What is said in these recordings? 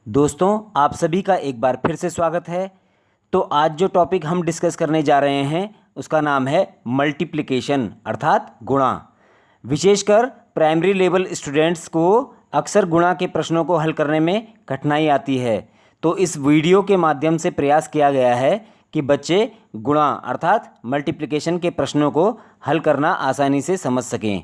दोस्तों, आप सभी का एक बार फिर से स्वागत है। तो आज जो टॉपिक हम डिस्कस करने जा रहे हैं उसका नाम है मल्टीप्लिकेशन अर्थात गुणा। विशेषकर प्राइमरी लेवल स्टूडेंट्स को अक्सर गुणा के प्रश्नों को हल करने में कठिनाई आती है। तो इस वीडियो के माध्यम से प्रयास किया गया है कि बच्चे गुणा अर्थात मल्टीप्लिकेशन के प्रश्नों को हल करना आसानी से समझ सकें।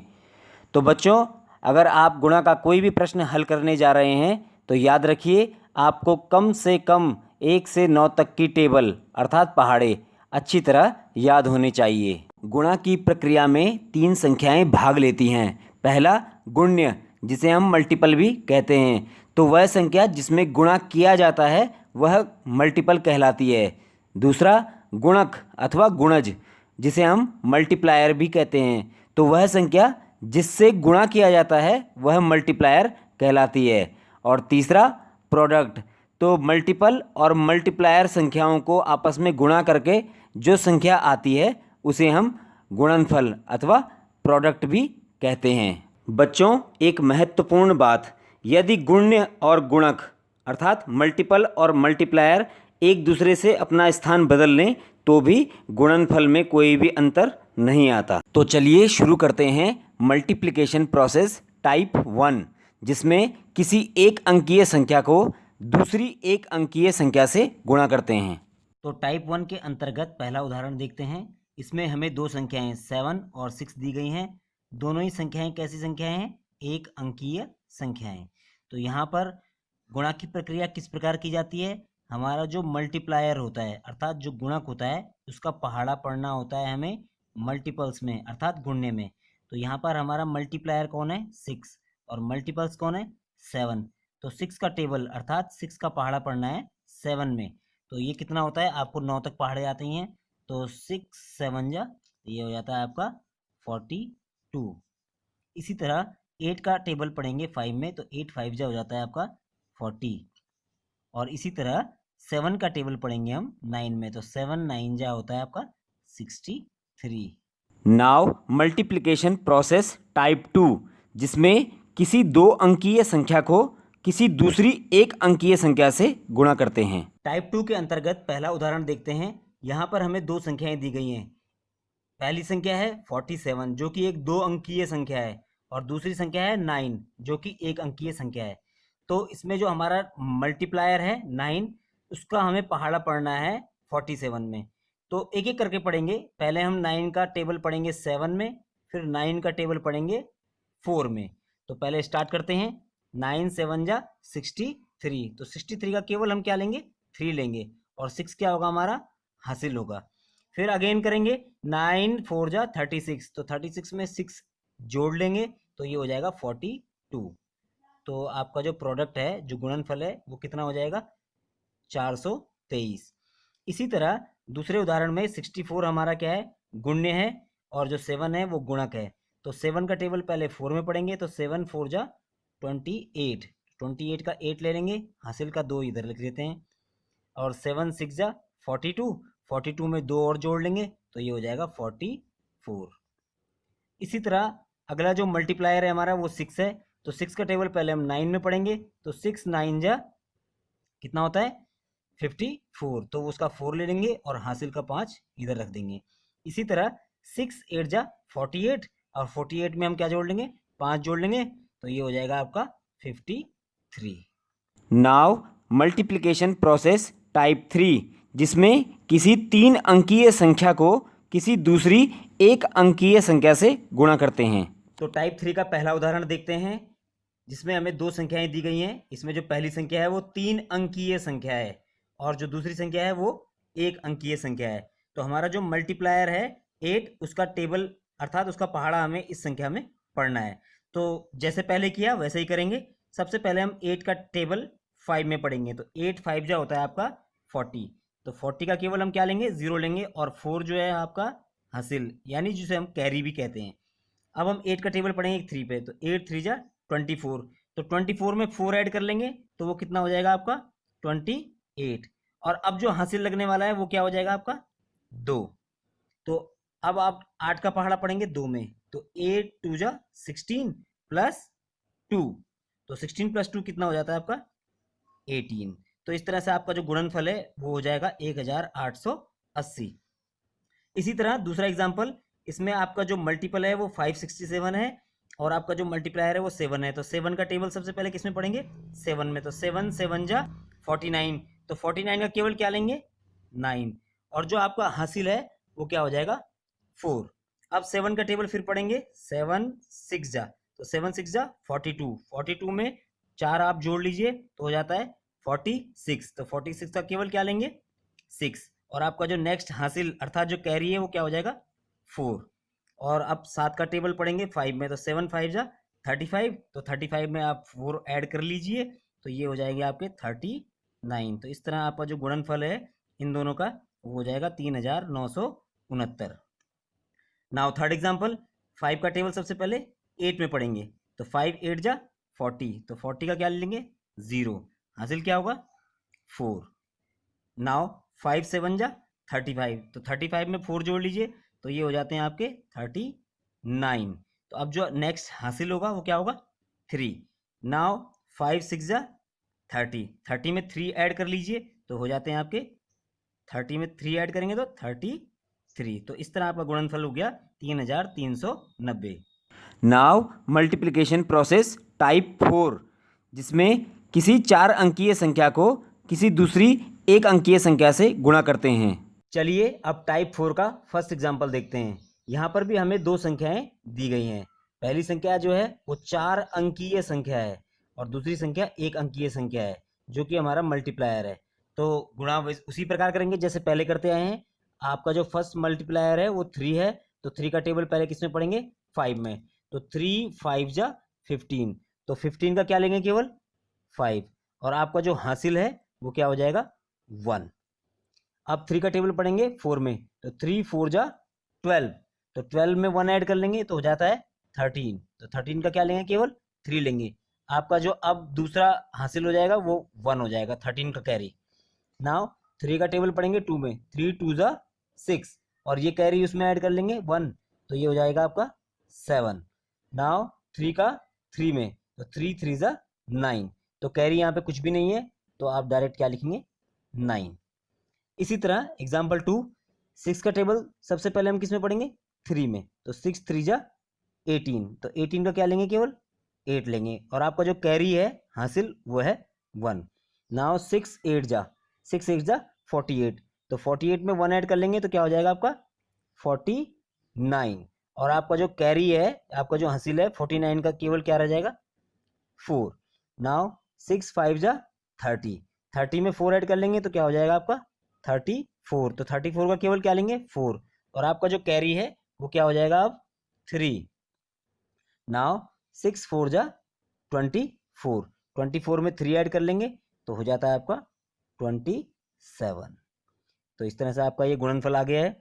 तो बच्चों, अगर आप गुणा का कोई भी प्रश्न हल करने जा रहे हैं तो याद रखिए आपको कम से कम 1 से 9 तक की टेबल अर्थात पहाड़े अच्छी तरह याद होने चाहिए। गुणा की प्रक्रिया में 3 संख्याएं भाग लेती हैं। पहला गुण्य, जिसे हम मल्टीपल भी कहते हैं, तो वह संख्या जिसमें गुणा किया जाता है वह मल्टीपल कहलाती है। दूसरा गुणक अथवा गुणज, जिसे हम मल्टीप्लायर भी कहते हैं, तो वह संख्या जिससे गुणा किया जाता है वह मल्टीप्लायर कहलाती है। और तीसरा प्रोडक्ट, तो मल्टीपल और मल्टीप्लायर संख्याओं को आपस में गुणा करके जो संख्या आती है उसे हम गुणनफल अथवा प्रोडक्ट भी कहते हैं। बच्चों, एक महत्वपूर्ण बात, यदि गुण्य और गुणक अर्थात मल्टीपल और मल्टीप्लायर एक दूसरे से अपना स्थान बदल लें तो भी गुणनफल में कोई भी अंतर नहीं आता। तो चलिए शुरू करते हैं मल्टीप्लिकेशन प्रोसेस टाइप 1, जिसमें किसी एक अंकीय संख्या को दूसरी एक अंकीय संख्या से गुणा करते हैं। तो टाइप 1 के अंतर्गत पहला उदाहरण देखते हैं। इसमें हमें दो संख्याएं 7 और 6 दी गई हैं। दोनों ही संख्याएं कैसी संख्याएं हैं? एक अंकीय संख्याएं। तो यहाँ पर गुणा की प्रक्रिया किस प्रकार की जाती है? हमारा जो मल्टीप्लायर होता है अर्थात जो गुणक होता है उसका पहाड़ा पढ़ना होता है हमें मल्टीपल्स में अर्थात गुणने में। तो यहाँ पर हमारा मल्टीप्लायर कौन है? 6 और मल्टीपल्स कौन है? 7। तो 6 का टेबल अर्थात 6 का पहाड़ा पढ़ना है 7 में। तो ये कितना होता है? आपको 9 तक पहाड़े आते हैं। तो 6 7 जा, ये हो जाता है आपका 42। इसी तरह 8 का टेबल पढ़ेंगे 5 में, तो 8 5 जा हो जाता है आपका 40। और इसी तरह 7 का टेबल पढ़ेंगे हम 9 में, तो 7 9 जा होता है आपका 63। नाउ मल्टीप्लिकेशन प्रोसेस टाइप 2, जिसमें किसी दो अंकीय संख्या को किसी दूसरी एक अंकीय संख्या से गुणा करते हैं। टाइप 2 के अंतर्गत पहला उदाहरण देखते हैं। यहाँ पर हमें दो संख्याएं दी गई हैं। पहली संख्या है 47 जो कि एक दो अंकीय संख्या है, और दूसरी संख्या है 9 जो कि एक अंकीय संख्या है। तो इसमें जो हमारा मल्टीप्लायर है 9, उसका हमें पहाड़ा पढ़ना है 47 में। तो एक एक करके पढ़ेंगे। पहले हम 9 का टेबल पढ़ेंगे 7 में, फिर 9 का टेबल पढ़ेंगे 4 में। तो पहले स्टार्ट करते हैं। 9 7 जा 63। तो 63 का केवल हम क्या लेंगे? 3 लेंगे, और 6 क्या होगा हमारा? हासिल होगा। फिर अगेन करेंगे 9 4 जा 36। तो 36 में 6 जोड़ लेंगे, तो ये हो जाएगा 42। तो आपका जो प्रोडक्ट है, जो गुणनफल है, वो कितना हो जाएगा? 423। इसी तरह दूसरे उदाहरण में 64 हमारा क्या है? गुण्य है, और जो 7 है वो गुणक है। तो 7 का टेबल पहले 4 में पढ़ेंगे, तो 7 4 जा 28। 28 का 8 ले लेंगे, हासिल का 2 इधर लिख देते हैं। और 7 6 जा 42। 42 में 2 और जोड़ लेंगे, तो ये हो जाएगा 44। इसी तरह अगला जो मल्टीप्लायर है हमारा वो 6 है। तो 6 का टेबल पहले हम 9 में पढ़ेंगे, तो 6 9 जा कितना होता है? 54। तो उसका 4 ले लेंगे और हासिल का 5 इधर रख देंगे। इसी तरह 6 8 जा 48, और 48 में हम क्या जोड़ लेंगे? 5 जोड़ लेंगे, तो ये हो जाएगा आपका 53। नाउ मल्टीप्लिकेशन प्रोसेस टाइप 3, जिसमें किसी 3 अंकीय संख्या को किसी दूसरी एक अंकीय संख्या से गुणा करते हैं। तो टाइप 3 का पहला उदाहरण देखते हैं, जिसमें हमें दो संख्याएं दी गई हैं। इसमें जो पहली संख्या है वो 3 अंकीय संख्या है, और जो दूसरी संख्या है वो एक अंकीय संख्या है। तो हमारा जो मल्टीप्लायर है 8, उसका टेबल अर्थात उसका पहाड़ा हमें इस संख्या में पढ़ना है। तो जैसे पहले किया वैसे ही करेंगे। सबसे पहले हम 8 का टेबल 5 में पढ़ेंगे, तो 8 5 जा होता है आपका 40। तो 40 का केवल हम क्या लेंगे? 0 लेंगे, और 4 जो है आपका हासिल, यानी जिसे हम कैरी भी कहते हैं। अब हम 8 का टेबल पढ़ेंगे 3 पे, तो 8 3 जा 24। तो 24 में 4 ऐड कर लेंगे, तो वो कितना हो जाएगा आपका? 28। और अब जो हासिल लगने वाला है वो क्या हो जाएगा आपका? 2। तो अब आप 8 का पहाड़ा पढ़ेंगे 2 में, तो 8 2 जा 16 प्लस 2। तो 16 प्लस 2 कितना हो जाता है आपका? 18। तो इस तरह से आपका जो गुणनफल है वो हो जाएगा 1880। इसी तरह दूसरा एग्जाम्पल, इसमें आपका जो मल्टीपल है वो 567 है और आपका जो मल्टीप्लायर है वो 7 है। तो 7 का टेबल सबसे पहले किसमें पढ़ेंगे? 7 में। तो 7 7 जा 49, तो 49 का केवल क्या लेंगे? 9। और जो आपका हासिल है वो क्या हो जाएगा? 4। अब 7 का टेबल फिर पढ़ेंगे, 7 6 जा, तो 7 6 जा 42, 42 में 4 आप जोड़ लीजिए तो हो जाता है 46। तो 46 का केवल क्या लेंगे? 6। और आपका जो नेक्स्ट हासिल अर्थात जो कैरी है वो क्या हो जाएगा? 4। और अब 7 का टेबल पढ़ेंगे 5 में, तो 7 5 जा 35, तो 35 में आप 4 ऐड कर लीजिए तो ये हो जाएंगे आपके 39। तो इस तरह आपका जो गुणनफल है इन दोनों का वो हो जाएगा 3969। नाउ थर्ड एग्जाम्पल, 5 का टेबल सबसे पहले 8 में पढ़ेंगे, तो 5 8 जा 40, तो 40 का क्या ले लेंगे? 0। हासिल क्या होगा? 4। नाउ 5 7 जा 35, तो 35 में 4 जोड़ लीजिए तो ये हो जाते हैं आपके 39। तो अब जो नेक्स्ट हासिल होगा वो क्या होगा? 3। नाउ 5 6 जा 30, 30 में 3 ऐड कर लीजिए तो हो जाते हैं आपके 30 में 3 ऐड करेंगे तो 33। तो इस तरह आपका गुणनफल हो गया 3390। नाउ मल्टीप्लिकेशन प्रोसेस टाइप 4, जिसमें किसी 4 अंकीय संख्या को किसी दूसरी 1 अंकीय संख्या से गुणा करते हैं। चलिए अब टाइप 4 का फर्स्ट एग्जाम्पल देखते हैं। यहाँ पर भी हमें 2 संख्याएं दी गई हैं। पहली संख्या जो है वो 4 अंकीय संख्या है और दूसरी संख्या 1 अंकीय संख्या है जो कि हमारा मल्टीप्लायर है। तो गुणा उसी प्रकार करेंगे जैसे पहले करते आए हैं। आपका जो फर्स्ट मल्टीप्लायर है वो 3 है, तो 3 का टेबल पहले किसमें पढ़ेंगे? 5 में। तो 3 5 जा 15, तो 15 का क्या लेंगे? केवल 5। और आपका जो हासिल है वो क्या हो जाएगा? 1। अब 3 का टेबल पढ़ेंगे 4 में, तो 3 4 जा 12, तो 12 में 1 ऐड कर लेंगे तो हो जाता है 13। तो 13 का क्या लेंगे? केवल 3 लेंगे। आपका जो अब दूसरा हासिल हो जाएगा वो 1 हो जाएगा, 13 का कैरी। नाउ 3 का टेबल पढ़ेंगे 2 में, 3 2 जा 6, और ये कैरी उसमें ऐड कर लेंगे 1, तो ये हो जाएगा आपका 7। नाउ 3 का 3 में, तो 3 3 जा 9, तो कैरी यहाँ पे कुछ भी नहीं है तो आप डायरेक्ट क्या लिखेंगे? 9। इसी तरह एग्जाम्पल 2, 6 का टेबल सबसे पहले हम किस में पढ़ेंगे? 3 में, तो 6 3 जा 18, तो 18 का क्या लेंगे? केवल 8 लेंगे। और आपका जो कैरी है हासिल वो है 1। नाउ 6 8 जा 6 8 जा 48, तो 48 में 1 ऐड कर लेंगे तो क्या हो जाएगा आपका? 49। और आपका जो कैरी है, आपका जो हासिल है 49 का केवल क्या रह जाएगा? 4। नाउ 6 5 जा 30, 30 में 4 ऐड कर लेंगे तो क्या हो जाएगा आपका? 34, तो 34 का केवल क्या लेंगे? 4। और आपका जो कैरी है वो क्या हो जाएगा अब? 3। नाउ 6 4 जा 24, 24 में 3 ऐड कर लेंगे तो हो जाता है आपका 27। तो इस तरह से आपका ये गुणनफल आ गया है।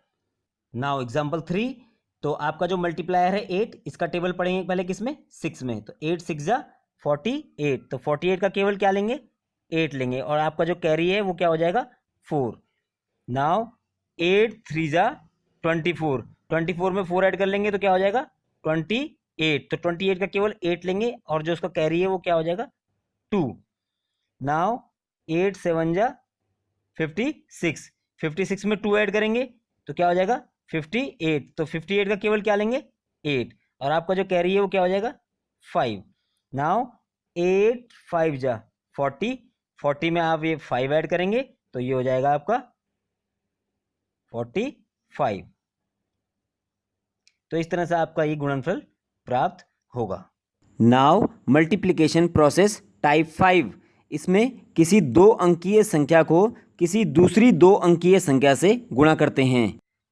नाउ एग्जाम्पल 3, तो आपका जो मल्टीप्लायर है 8, इसका टेबल पढ़ेंगे पहले किसमें? 6 में, तो 8 6 जा 48, तो 48 का केवल क्या लेंगे? 8 लेंगे। और आपका जो कैरी है वो क्या हो जाएगा? 4। नाउ 8 3 जा 24, 24 में 4 ऐड कर लेंगे तो क्या हो जाएगा? 28, तो 28 का केवल 8 लेंगे और जो उसका कैरी है वो क्या हो जाएगा? 2। नाउ 8 7 जा 56, 56 में 2 ऐड करेंगे तो क्या हो जाएगा? 58, तो 58 का केवल क्या लेंगे? 8। और आपका जो कैरी है वो क्या हो जाएगा? 5। नाउ 8 5 जा 40, 40 में आप ये 5 ऐड करेंगे तो ये हो जाएगा आपका 45। तो इस तरह से आपका ये गुणनफल प्राप्त होगा। नाउ मल्टीप्लिकेशन प्रोसेस टाइप 5, इसमें किसी 2 अंकीय संख्या को किसी दूसरी 2 अंकीय संख्या से गुणा करते हैं।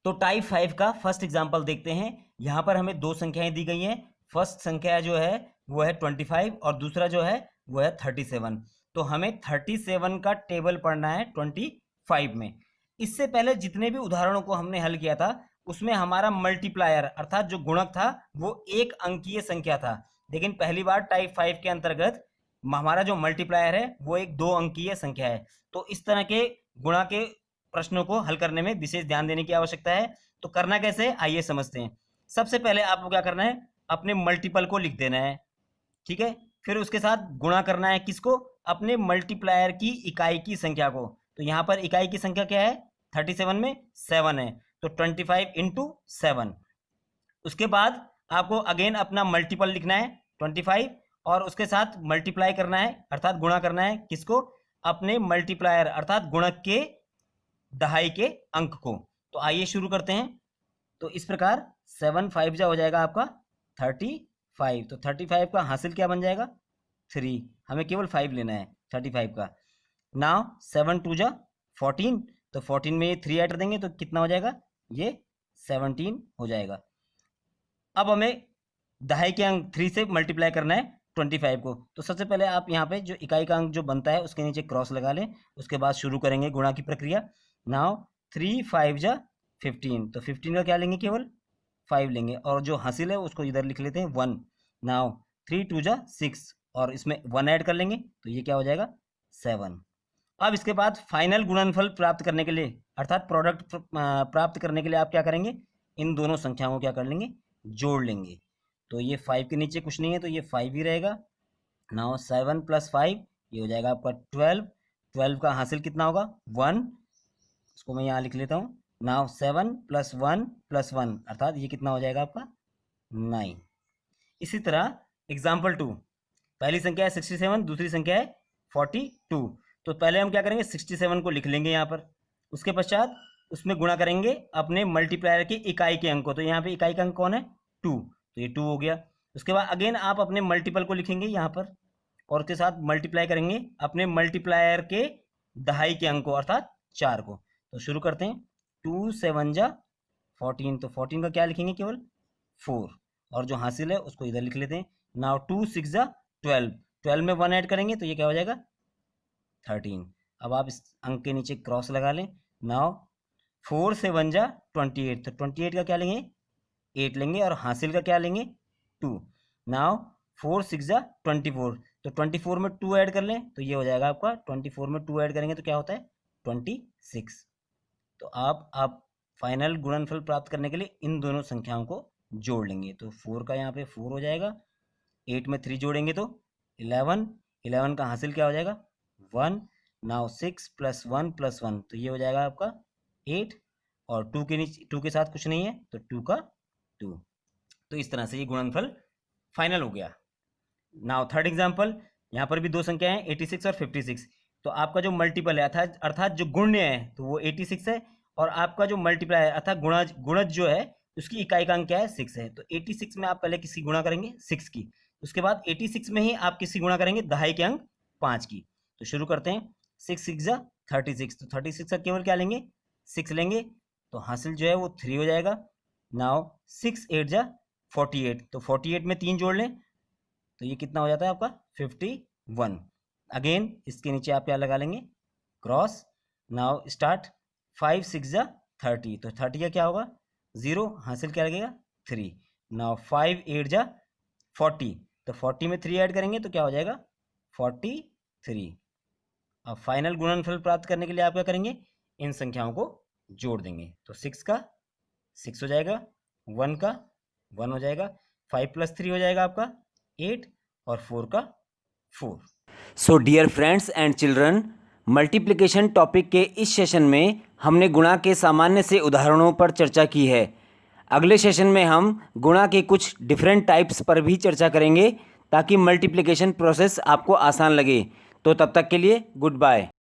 तो टाइप 5 का फर्स्ट एग्जांपल देखते हैं। यहाँ पर हमें 2 संख्याएं दी गई हैं। फर्स्ट संख्या जो है वो है 25 और दूसरा जो है वो है 37। तो हमें 37 का टेबल पढ़ना है 25 में। इससे पहले जितने भी उदाहरणों को हमने हल किया था उसमें हमारा मल्टीप्लायर अर्थात जो गुणक था वो 1 अंकीय संख्या था, लेकिन पहली बार टाइप 5 के अंतर्गत हमारा जो मल्टीप्लायर है वो एक 2 अंकीय संख्या है। तो इस तरह के गुणा के प्रश्नों को हल करने में विशेष ध्यान देने की आवश्यकता है। तो करना कैसे है आइए समझते हैं। सबसे पहले आपको क्या करना है? अपने मल्टीपल को लिख देना है, ठीक है। फिर उसके साथ गुणा करना है किसको, अपने मल्टीप्लायर की इकाई की संख्या को। तो यहाँ पर इकाई की संख्या क्या है, 37 में 7 है, तो 25 इंटू 7। उसके बाद आपको अगेन अपना मल्टीपल लिखना है 25 और उसके साथ मल्टीप्लाई करना है अर्थात गुणा करना है किसको, अपने मल्टीप्लायर अर्थात गुणक के दहाई के अंक को। तो आइए शुरू करते हैं। तो इस प्रकार 7 5 जा हो जाएगा आपका 35। तो 35 का हासिल क्या बन जाएगा 3, हमें केवल 5 लेना है 35 का। नाउ 7 2 जा 14, तो 14 में ये 3 ऐड कर देंगे तो कितना हो जाएगा, ये 17 हो जाएगा। अब हमें दहाई के अंक 3 से मल्टीप्लाई करना है 25 को। तो सबसे पहले आप यहाँ पे जो इकाई का अंक जो बनता है उसके नीचे क्रॉस लगा लें, उसके बाद शुरू करेंगे गुणा की प्रक्रिया। नाउ 3 5 जा 15, तो 15 का क्या लेंगे, केवल 5 लेंगे और जो हासिल है उसको इधर लिख लेते हैं 1। नाउ 3 2 जा 6 और इसमें 1 ऐड कर लेंगे तो ये क्या हो जाएगा 7। अब इसके बाद फाइनल गुणनफल प्राप्त करने के लिए अर्थात प्रोडक्ट प्राप्त करने के लिए आप क्या करेंगे, इन दोनों संख्याओं को क्या कर लेंगे, जोड़ लेंगे। तो ये 5 के नीचे कुछ नहीं है तो ये 5 ही रहेगा। नाउ 7 + 5 ये हो जाएगा आपका 12। 12 का हासिल कितना होगा 1, इसको मैं यहाँ लिख लेता हूँ। नाउ 7 + 1 + 1 अर्थात ये कितना हो जाएगा आपका 9। इसी तरह एग्जाम्पल 2, पहली संख्या है 67, दूसरी संख्या है 42। तो पहले हम क्या करेंगे 67 को लिख लेंगे यहाँ पर, उसके पश्चात उसमें गुणा करेंगे अपने मल्टीप्लायर के इकाई के अंक को। तो यहाँ पे इकाई का अंक कौन है 2, तो ये 2 हो गया। उसके बाद अगेन आप अपने मल्टीपल को लिखेंगे यहाँ पर और उसके साथ मल्टीप्लाई करेंगे अपने मल्टीप्लायर के दहाई के अंक को अर्थात 4 को। तो शुरू करते हैं 2 7 जा 14, तो 14 का क्या लिखेंगे, केवल 4 और जो हासिल है उसको इधर लिख लेते हैं। नाउ 2 6 जा 12, 12 में 1 ऐड करेंगे तो ये क्या हो जाएगा 13। अब आप इस अंक के नीचे क्रॉस लगा लें। नाउ 4 7 जा 28, तो 28 का क्या लेंगे 8 लेंगे और हासिल का क्या लेंगे 2। नाउ 4 6 जा 24, तो 24 में 2 ऐड कर लें तो ये हो जाएगा आपका 24 में 2 ऐड करेंगे तो क्या होता है 26। तो आप फाइनल गुणनफल प्राप्त करने के लिए इन दोनों संख्याओं को जोड़ लेंगे। तो 4 का यहाँ पे 4 हो जाएगा, 8 में 3 जोड़ेंगे तो 11, 11 का हासिल क्या हो जाएगा 1। नाउ 6 + 1 + 1, तो ये हो जाएगा आपका 8 और 2 के नीचे 2 के साथ कुछ नहीं है तो 2 का 2। तो इस तरह से ये गुणनफल फाइनल हो गया। नाउ थर्ड एग्जाम्पल, यहाँ पर भी दो संख्याएं हैं 86 और 56। तो आपका जो मल्टीपल है अर्थात जो गुण्य है तो वो 86 है और आपका जो मल्टीप्लाई है अर्थात गुणज जो है उसकी इकाई का अंक क्या है 6 है। तो 86 में आप पहले किसी गुणा करेंगे 6 की, उसके बाद 86 में ही आप किसी गुणा करेंगे दहाई के अंक 5 की। तो शुरू करते हैं 6 6 जा 36, तो 36 का केवल क्या लेंगे 6 लेंगे तो हासिल जो है वो 3 हो जाएगा। नाउ 6 8 जा 48, तो 48 में 3 जोड़ लें तो ये कितना हो जाता है आपका 51। अगेन इसके नीचे आप क्या लगा लेंगे क्रॉस। नाउ स्टार्ट 5 6 जा 30, तो 30 का क्या होगा 0, हासिल क्या लगेगा 3। नाउ 5 8 जा 40, तो 40 में 3 ऐड करेंगे तो क्या हो जाएगा 43। अब फाइनल गुणनफल प्राप्त करने के लिए आप क्या करेंगे, इन संख्याओं को जोड़ देंगे। तो 6 का 6 हो जाएगा, 1 का 1 हो जाएगा, 5 + 3 हो जाएगा आपका 8 और 4 का 4। So dear friends and children, multiplication topic के इस सेशन में हमने गुणा के सामान्य से उदाहरणों पर चर्चा की है। अगले सेशन में हम गुणा के कुछ डिफरेंट टाइप्स पर भी चर्चा करेंगे ताकि मल्टीप्लिकेशन प्रोसेस आपको आसान लगे। तो तब तक के लिए गुड बाय।